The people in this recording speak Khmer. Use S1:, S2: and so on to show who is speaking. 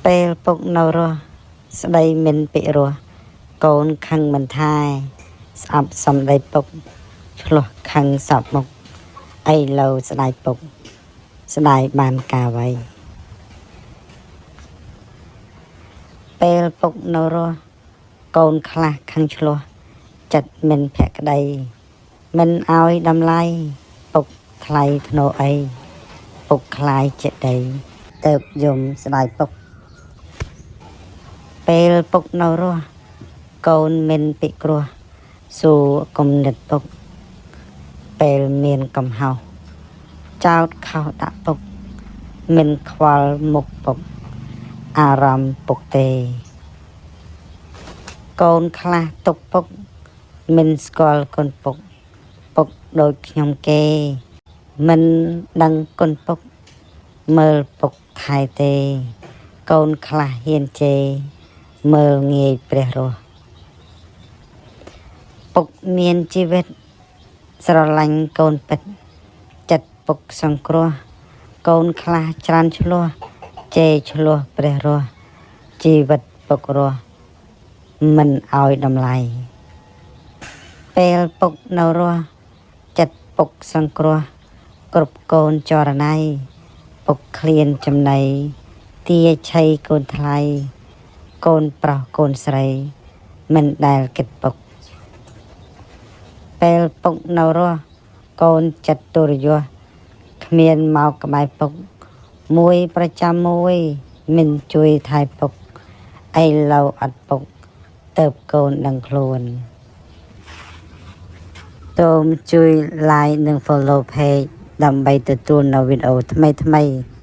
S1: ពេលពុកនៅរស់ស្ដីមិនពិរោះកូនខឹងមិនថាយស្អប់សំដីពុកឆ្លោះខឹងសពមុខអីឡូវស្ដាយពុកស្ដាយបានការໄວពេលពុកនៅរស់កូនខ្លះខឹងឆ្លោះចិត្តមិនភក្តីមិនឲ្យតម្លៃពុកថ្លៃធ្នូអីពុកខ្លាយចិត្តដីទៅយំស្ដាយពុកពេលពុកនៅរស់កូនមិនពិគ្រោះសួរគំនិតពុកពេលមានកំហុសចោតខុសដាក់ពុកមិនខ្វល់មុខពុកអារម្មណ៍ពុកទេកូនខ្លះទុកពុកមិនស្គាល់គុណពុកពុកដូចខ្ញុំគេមិនដឹងគុណពុកមើលពុកថែទេកូនខ្លះហ៊ានជេរមើលងាយព្រះរស់ពុកមានជីវិតស្រឡាញ់កូនពិតចិត្តពុកសង្គ្រោះកូនខ្លះច្រើនឆ្លោះជេរឆ្លោះព្រះរស់ជីវិតពុករស់មិនឲ្យតម្លៃពេលពុកនៅរស់ចិត្តពុកសង្គ្រោះគ្រប់កូនចរណៃពុកឃ្លានចំណៃទាឆៃកូនថ្លៃកូនប្រុសកូនស្រីមិនដែលគិតពុកពេលពុកនៅរស់កូនចិត្តទុរយសគ្មានមកក្បែរពុកមួយប្រចាំមួយមិនជួយថែពុកឥឡូវអត់ពុកទៅកូនដឹងខ្លួនសូមជួយ like និង follow page ដើម្បីទទួលនៅវីដេអូថ្មីៗ